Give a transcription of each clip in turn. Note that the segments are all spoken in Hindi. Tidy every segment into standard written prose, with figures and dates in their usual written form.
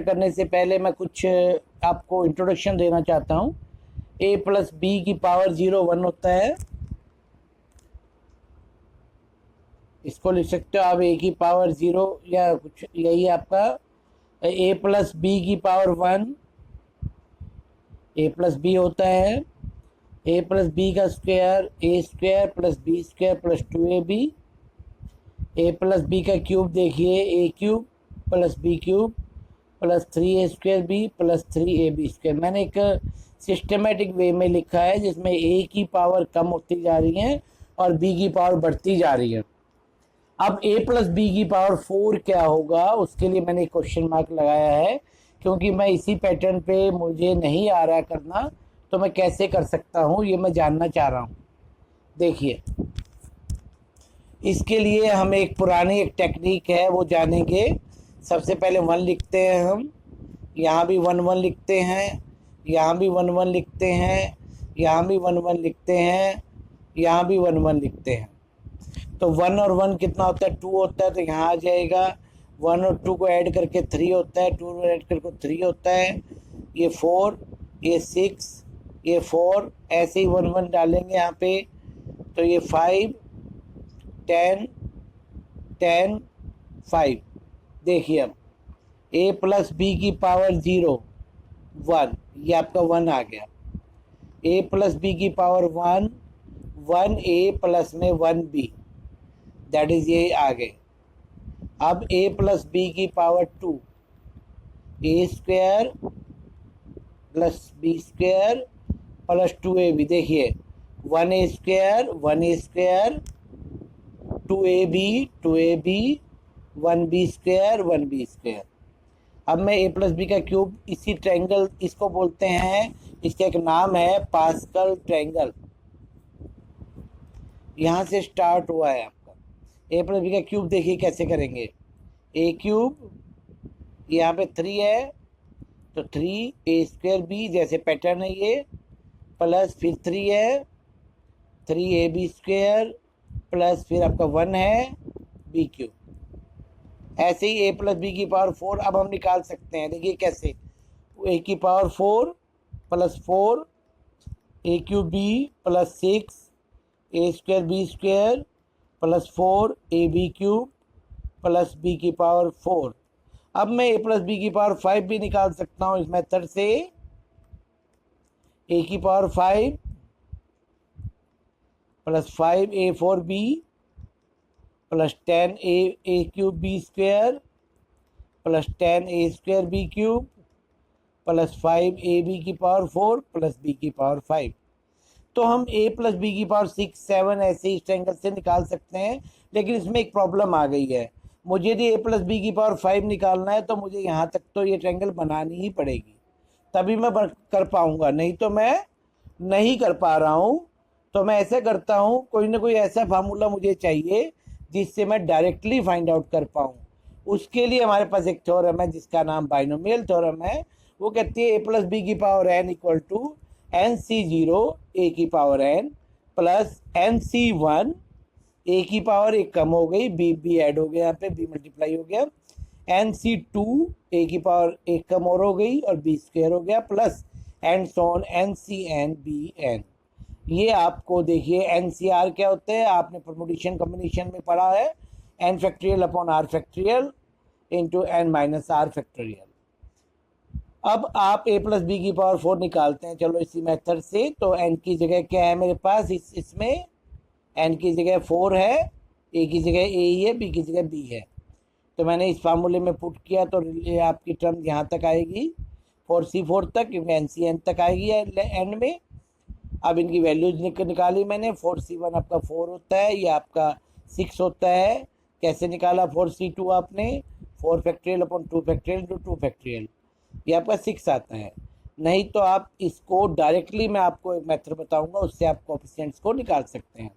करने से पहले मैं कुछ आपको इंट्रोडक्शन देना चाहता हूँ। a प्लस बी की पावर 0 1 होता है। इसको लिख सकते हो आप a की पावर 0 या कुछ, यही आपका a प्लस बी की पावर 1 a प्लस बी होता है। a प्लस बी का square a square plus b square plus 2ab। a plus b का क्यूब देखिए a cube plus b cube plus 3a square b plus 3ab square. मैंने एक सिस्टमेटिक वे में लिखा है जिसमें a की पावर कम होती जा रही है और b की पावर बढ़ती जा रही है। अब a प्लस बी की पावर 4 क्या होगा, उसके लिए मैंने क्वेश्चन मार्क लगाया है, क्योंकि मैं इसी पैटर्न पे मुझे नहीं आ रहा करना, तो मैं कैसे कर सकता हूँ ये मैं जानना चाह रहा हूँ। देखिए, इसके लिए हम एक पुरानी एक टेक्निक है वो जानेंगे। सबसे पहले 1 लिखते हैं हम, यहाँ भी 1 1 लिखते हैं, यहाँ भी 1 1 लिखते हैं, यहाँ भी 1 1 लिखते हैं, यहाँ भी 1 1 लिखते हैं। तो 1 और 1 कितना होता है, 2 होता है, तो यहाँ आ जाएगा 1 और 2 को ऐड करके 3 होता है, 2 को ऐड करके 3 होता है, ये 4, ये 6, ये 4, ऐसे ही 1 1 डालेंगे यहाँ पे, तो ये 5 10 10 5। देखिए अब a प्लस बी की पावर 0 1, ये आपका 1 आ गया। a प्लस बी की पावर 1 1a प्लस में 1b, दैट इज ये आ गए। अब a प्लस बी की power 2 a square plus b square plus 2ab। देखिए 1a square 1a square 2ab 2ab 1b square 1b square. अब मैं a प्लस बी का क्यूब, इसी ट्रायंगल, इसको बोलते हैं, इसका एक नाम है पास्कल ट्रायंगल, यहाँ से स्टार्ट हुआ है आपका। a प्लस बी का क्यूब देखिए कैसे करेंगे, a क्यूब यहाँ पे 3 है तो 3a स्क्वायर बी, जैसे पैटर्न है ये, प्लस फिर 3 है 3ab स्क्वायर प्लस फिर आपका 1 है बी क्यूब। ऐसे ही a प्लस बी की पावर 4 अब हम निकाल सकते हैं। देखिए कैसे, a की power 4 plus 4 a cube b plus 6 a square b square plus 4 a b cube plus b की पावर 4। अब मैं a प्लस बी की पावर 5 भी निकाल सकता हूँ इस मेथड से। a की power 5 plus 5a4b plus 10a cube b square plus 10a square b cube plus 5ab की पावर 4 प्लस b की पावर 5। तो हम a प्लस बी की पावर 6 7 ऐसे इस ट्रायंगल से निकाल सकते हैं, लेकिन इसमें एक प्रॉब्लम आ गई है। मुझे यदि a प्लस बी की पावर 5 निकालना है तो मुझे यहाँ तक तो ये ट्रायंगल बनानी ही पड़ेगी, तभी मैं कर पाऊँगा, नहीं तो मैं नहीं कर पा रहा हूँ। तो मैं ऐसा करता हूँ, कोई ना कोई ऐसा फार्मूला मुझे चाहिए जिससे मैं डायरेक्टली फाइंड आउट कर पाऊँ। उसके लिए हमारे पास एक थ्योरम है जिसका नाम बाइनोमियल थ्योरम है। वो कहती है a प्लस बी की power n equal to nc0 a की power n plus nc1 a की पावर एक कम हो गई, b ऐड हो गया, यहाँ पे b मल्टीप्लाई हो गया, nc2 a की पावर एक कम और हो गई और b स्क्वायर हो गया, plus and so on ncn bn। ये आपको देखिए NCR क्या होते हैं, आपने परमुटेशन कॉम्बिनेशन में पढ़ा है, n factorial upon r factorial into n minus r factorial. अब आप a प्लस बी की पावर 4 निकालते हैं, चलो इसी मेथड से। तो n की जगह क्या है मेरे पास, इसमें n की जगह 4 है, a की जगह a ही है, b की जगह b है। तो मैंने इस फार्मूले में पुट किया तो आपकी टर्म यहाँ तक आएगी 4c4 तक, क्योंकि NCn तक आएगी एंड में। अब इनकी वैल्यूज निकाली मैंने, 4c1 आपका 4 होता है, ये आपका 6 होता है। कैसे निकाला 4c2 आपने, 4 factorial upon 2 factorial into 2 factorial, ये आपका 6 आता है। नहीं तो आप इसको डायरेक्टली, मैं आपको एक मेथड बताऊंगा, उससे आप कोएफिशिएंट्स को निकाल सकते हैं।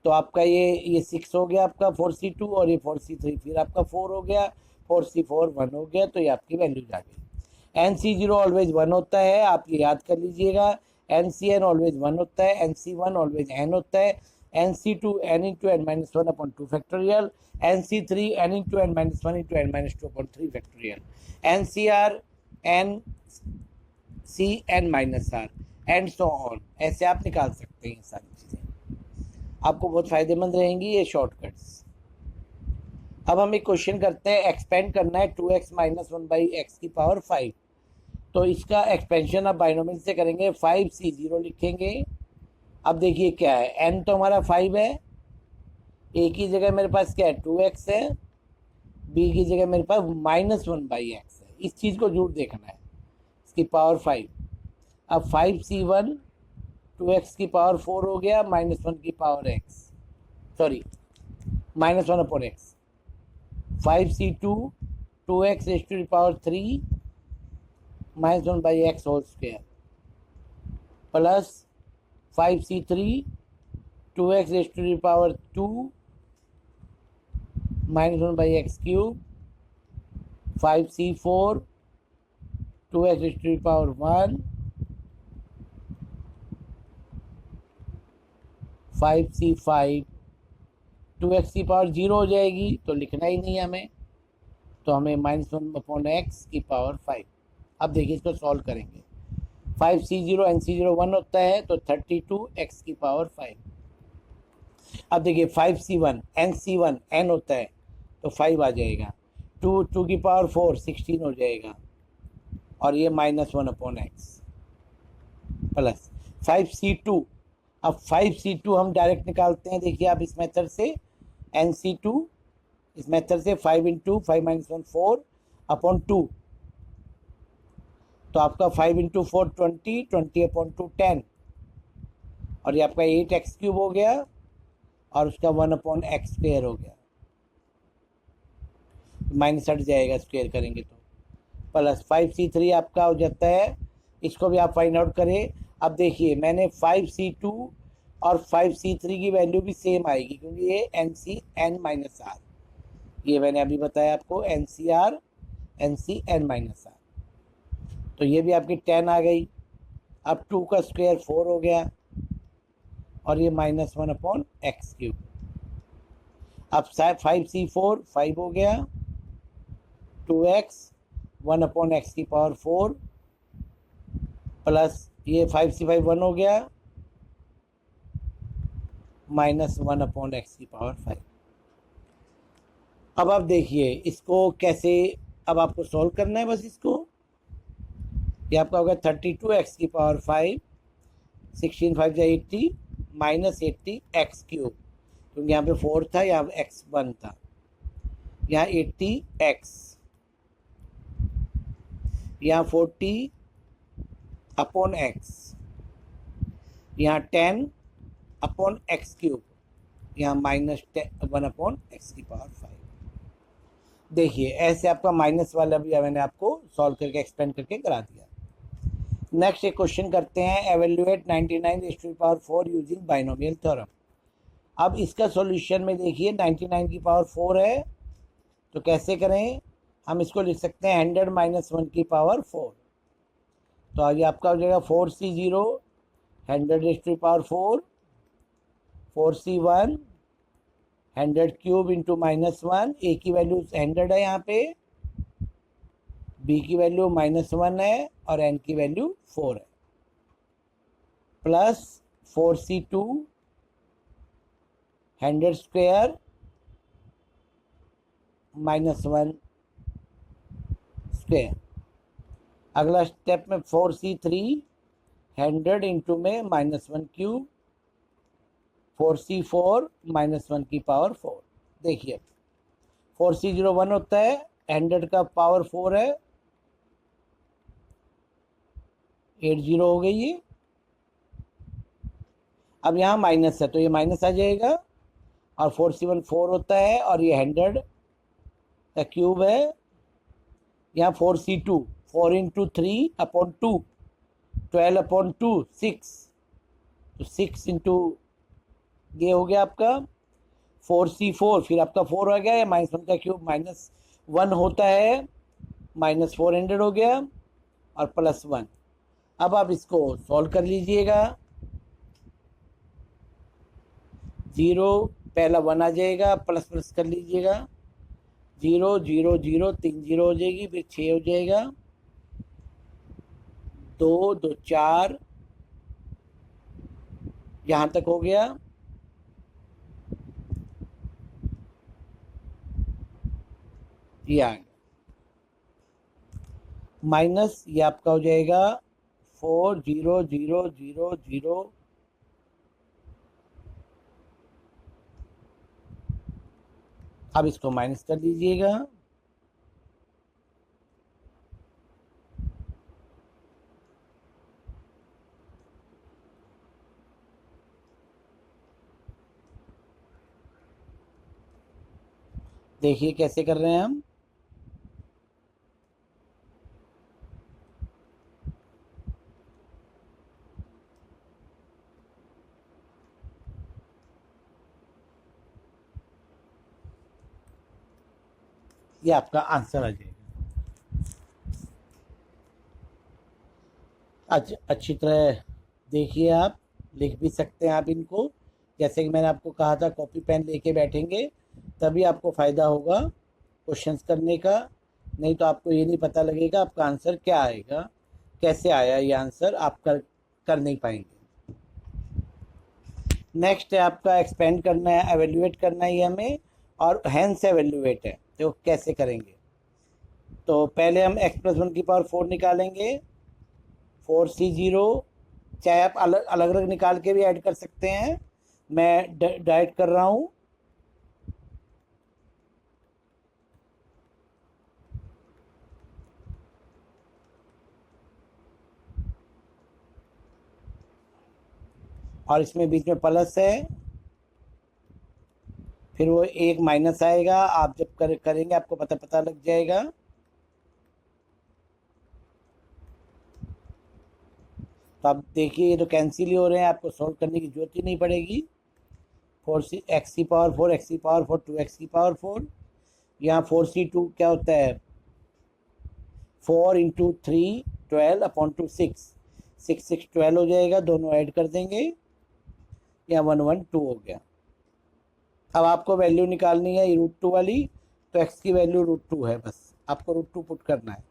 तो आपका ये 6 हो गया आपका 4c2, और ये 4c3 फिर आपका 4 हो गया, 4c4 1 हो गया, तो ये आपकी वैल्यूज आ गई। nc0 ऑलवेज 1 होता है, आप ये याद कर लीजिएगा। NCn ऑलवेज 1 होता है, NC1 ऑलवेज n होता है, NC2 n into n minus 1 upon 2 factorial, NC3 n into n minus 1 into n minus 2 upon 3 factorial, NCR n C n minus r and so on. ऐसे आप निकाल सकते हैं सारी चीज़ें, आपको बहुत फायदेमंद रहेंगी ये शॉर्टकट्स। अब हम एक क्वेश्चन करते हैं, एक्सपेंड करना है 2x माइनस 1 बाई एक्स की पावर 5। तो इसका एक्सपेंशन आप बाइनोमियल से करेंगे, 5c0 लिखेंगे। अब देखिए क्या है, n तो हमारा 5 है, a की जगह मेरे पास क्या है 2x है, b की जगह मेरे पास -1 बाई एक्स है। इस चीज़ को जरूर देखना है, इसकी पावर 5। अब 5c1 2x की पावर 4 हो गया, -1 की power x, sorry -1 upon x। 5c2 2x raise to the power 3 -1 by x whole square plus 5c3 2x raise to the power 2 -1 by x cube, 5c4 2x raise to the power 1, 5c5 2x की पावर 0 हो जाएगी तो लिखना ही नहीं है हमें, तो हमें -1 अपॉन एक्स की पावर 5। अब देखिए इसको सॉल्व करेंगे, 5c0 nc0 1 होता है तो 32x की पावर 5। अब देखिए 5c1 nc1 n होता है तो 5 आ जाएगा, 2 की पावर 4 16 हो जाएगा, और ये -1 अपॉन एक्स प्लस 5c2। अब 5c2 हम डायरेक्ट निकालते हैं, देखिए आप इस मेथड से, nc2 इस मेथड से 5 इंटू 5 माइनस 1 4 अपॉन 2, तो आपका 5 इंटू 4 20, 20 अपॉन 2 10, और ये आपका 8x क्यूब हो गया, और उसका 1 अपॉन एक्स स्क्वेयर हो गया, माइनस हट जाएगा स्क्वेयर करेंगे तो, प्लस 5c3 आपका हो जाता है, इसको भी आप फाइंड आउट करें। अब देखिए मैंने 5c2 और 5c3 की वैल्यू भी सेम आएगी, क्योंकि ये NCn माइनस आर, ये मैंने अभी बताया आपको, NCn माइनस आर, तो ये भी आपकी 10 आ गई। अब 2 का स्क्वायर 4 हो गया, और ये -1 अपॉन एक्स क्यूब। अब 5c4 5 हो गया, 2x 1 अपॉन एक्स की पावर 4 प्लस ये 5c5 1 हो गया, -1 अपॉन एक्स की पावर 5। अब आप देखिए इसको कैसे, अब आपको सॉल्व करना है बस इसको। ये आपका होगा 32x की पावर 5, 16 5 जा 80 -80 एक्स क्यूब, क्योंकि यहाँ पे 4 था, यहाँ x 1 था, यहाँ 80x, यहाँ 40 अपॉन x, यहाँ 10 अपॉन एक्स क्यूब, यहाँ -1 अपॉन एक्स की पावर 5। देखिए ऐसे आपका माइनस वाला भी मैंने आपको सॉल्व करके एक्सपेंड करके करा दिया। नेक्स्ट एक क्वेश्चन करते हैं, evaluate 99 raise to the power 4 using binomial theorem. अब इसका सॉल्यूशन में देखिए 99 की पावर 4 है, तो कैसे करें, हम इसको लिख सकते हैं 100 माइनस 1 की पावर 4, तो आगे आपका हो जाएगा 4c0 100 raise to the power 4, 4c1 100 cube into -1, a की वैल्यू 100 है यहाँ पे, बी की वैल्यू -1 है, और एन की वैल्यू 4 है, प्लस 4c2 100 स्क्वायर -1 स्क्वायर। अगला स्टेप में 4c3 100 इंटू में -1 क्यूब, 4c4 -1 की पावर 4। देखिए 4c0 1 होता है, 100 का पावर 4 है, 80 हो गई ये। अब यहाँ माइनस है तो ये माइनस आ जाएगा, और 4c1 4 होता है, और ये 100 का क्यूब है, यहाँ 4c2 4 इंटू 3 अपॉन 2 12 अपॉन 2 6, तो 6 इंटू ये हो गया आपका 4c4, फिर आपका 4 आ गया, या -1 का क्यूब -1 होता है, -400 हो गया, और +1। अब आप इसको सॉल्व कर लीजिएगा, 0 पहला 1 आ जाएगा, प्लस प्लस कर लीजिएगा, 0 0 0 3 0 हो जाएगी, फिर 6 हो जाएगा, 2 2 4, यहाँ तक हो गया। ये आ गया माइनस, ये आपका हो जाएगा 4 0 0 0 0, अब इसको माइनस कर दीजिएगा, देखिए कैसे कर रहे हैं हम। ये आपका आंसर आ जाएगा। अच्छी तरह देखिए, आप लिख भी सकते हैं आप इनको, जैसे कि मैंने आपको कहा था कॉपी पेन लेके बैठेंगे तभी आपको फ़ायदा होगा क्वेश्चंस करने का, नहीं तो आपको ये नहीं पता लगेगा आपका आंसर क्या आएगा, कैसे आया ये आंसर आप कर नहीं पाएंगे। नेक्स्ट है आपका एक्सपेंड करना है, एवेल्यूएट करना है ये हमें, और हैंस एवेल्यूएट है, तो कैसे करेंगे। तो पहले हम x प्लस 1 की पावर 4 निकालेंगे, 4C0, चाहे आप अलग अलग निकाल के भी ऐड कर सकते हैं, मैं डायरेक्ट कर रहा हूँ। और इसमें बीच में प्लस है, फिर वो एक माइनस आएगा, आप जब करेंगे आपको पता लग जाएगा। तो आप देखिए ये तो कैंसिल ही हो रहे हैं, आपको सॉल्व करने की जरूरत ही नहीं पड़ेगी। 4x की पावर 4, x की पावर 4, 2x की पावर 4, यहाँ 4C2 क्या होता है, 4 इंटू 3 12 अपॉन 2 6, 6 6 12 हो जाएगा, दोनों ऐड कर देंगे, या 1 1 2 हो गया। अब आपको वैल्यू निकालनी है √2 वाली, तो x की वैल्यू √2 है, बस आपको √2 पुट करना है।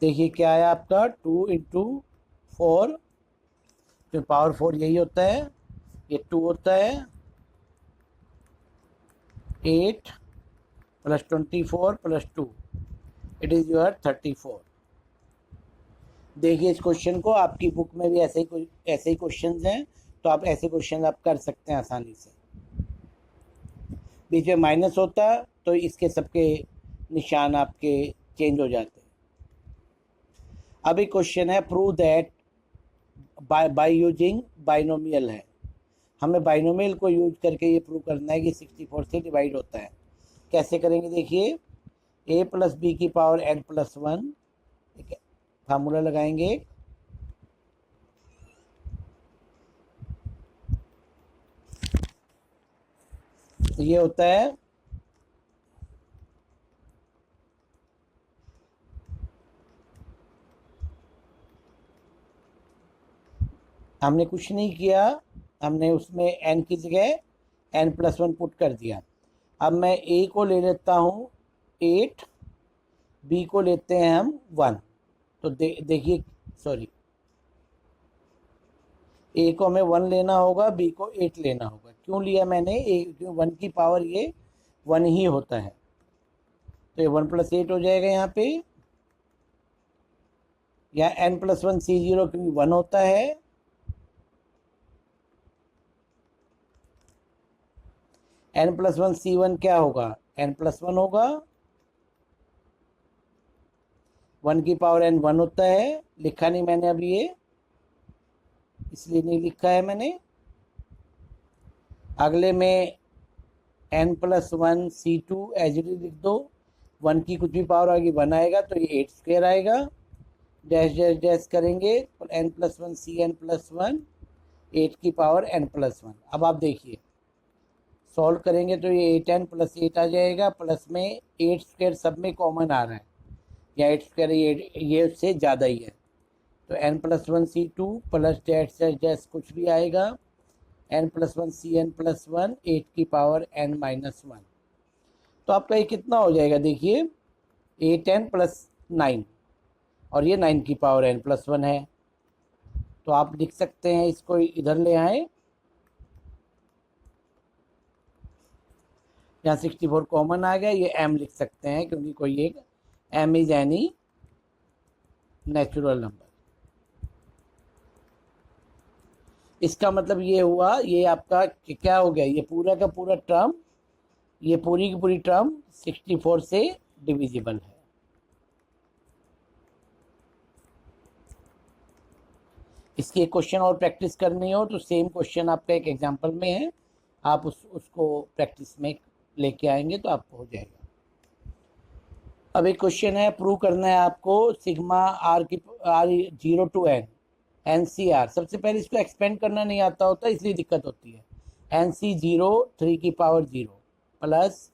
देखिए क्या आया आपका, 2 इंटू 4, जो पावर 4 यही होता है, ये 2 होता है, 8 plus 24 plus 2, it is your 34। देखिए इस क्वेश्चन को, आपकी बुक में भी ऐसे ही क्वेश्चंस हैं, तो आप ऐसे क्वेश्चन आप कर सकते हैं आसानी से। बीच में माइनस होता तो इसके सबके निशान आपके चेंज हो जाते। अब एक क्वेश्चन है, prove that by using binomial है, हमें बाइनोमियल को यूज करके ये प्रूव करना है कि 64 से डिवाइड होता है। कैसे करेंगे देखिए, a प्लस बी की पावर n प्लस 1, फार्मूला लगाएंगे, तो ये होता है हमने कुछ नहीं किया, हमने उसमें n की जगह n प्लस 1 पुट कर दिया। अब मैं a को ले लेता हूँ 8, b को लेते हैं हम 1, तो देखिए सॉरी, a को हमें 1 लेना होगा, b को 8 लेना होगा। क्यों लिया मैंने, क्यों 1 की पावर ये 1 ही होता है, तो ये 1 प्लस 8 हो जाएगा यहाँ पे, या n प्लस 1 C0 क्योंकि 1 होता है, n प्लस 1 C1 क्या होगा, n प्लस 1 होगा, 1 की पावर n 1 होता है, लिखा नहीं मैंने अभी ये, इसलिए नहीं लिखा है मैंने। अगले में n plus 1 C2 as it is लिख दो, 1 की कुछ भी पावर आएगी 1 आएगा, तो ये 8 स्क्वायर आएगा, डैश डैश डैश करेंगे, n प्लस 1 CN प्लस 1, 8 की पावर n प्लस 1। अब आप देखिए सॉल्व करेंगे तो ये 8n प्लस 8 आ जाएगा, प्लस में 8 स्क्वायर सब में कॉमन आ रहा है, या 8 स्क्वायर ये उससे ज़्यादा ही है, तो n+1 C2 प्लस डैश कुछ भी आएगा n+1 Cn+1 8 की पावर n-1। तो आपका ये कितना हो जाएगा, देखिए 8n + 9 और ये 9 की पावर n+1 है। तो आप लिख सकते हैं, इसको इधर ले आए, यहाँ 64 कॉमन आ गया, ये m लिख सकते हैं क्योंकि कोई एक m is any natural number. इसका मतलब ये हुआ, ये आपका क्या हो गया, ये पूरा का पूरा टर्म, ये पूरी की पूरी टर्म 64 से डिविजिबल है। इसकी एक क्वेश्चन और प्रैक्टिस करनी हो तो सेम क्वेश्चन आपका एक एग्जांपल में है, आप उसको प्रैक्टिस में लेके आएंगे तो आपको हो जाएगा। अब एक क्वेश्चन है, प्रूव करना है आपको sigma r 0 to n NCR। सबसे पहले इसको एक्सपेंड करना नहीं आता होता, इसलिए दिक्कत होती है। NC0 3 की पावर 0 प्लस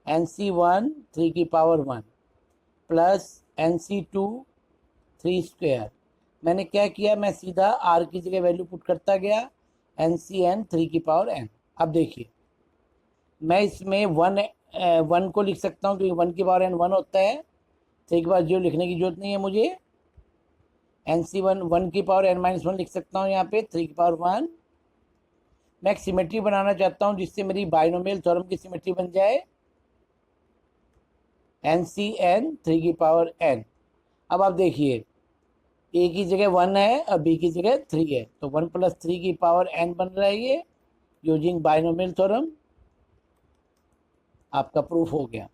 NC1 3 की पावर 1 प्लस NC2 3 स्क्वायर। मैंने क्या किया, मैं सीधा r की जगह वैल्यू पुट करता गया, NCn 3 की पावर n। अब देखिए मैं इसमें 1 को लिख सकता हूँ क्योंकि 1 की पावर n 1 होता है, 3 की पावर 0 लिखने की जरूरत नहीं है मुझे। NC1 1 की पावर n-1 लिख सकता हूँ, यहाँ पे 3 की पावर 1। मैं एक सिमेट्री बनाना चाहता हूँ जिससे मेरी बाइनोमियल थ्योरम की सिमेट्री बन जाए, NCn 3 की पावर n। अब आप देखिए a की जगह 1 है और b की जगह 3 है, तो 1 + 3 की पावर n बन रहा है ये, यूजिंग बाइनोमियल थ्योरम। आपका प्रूफ हो गया।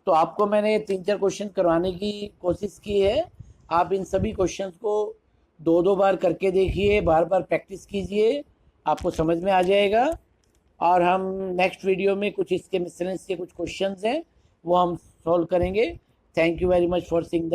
तो आपको मैंने 3-4 क्वेश्चन करवाने की कोशिश की है, आप इन सभी क्वेश्चंस को 2-2 बार करके देखिए, बार बार प्रैक्टिस कीजिए, आपको समझ में आ जाएगा। और हम नेक्स्ट वीडियो में कुछ इसके मिसलेनियस के कुछ क्वेश्चंस हैं वो हम सॉल्व करेंगे। Thank you very much for seeing the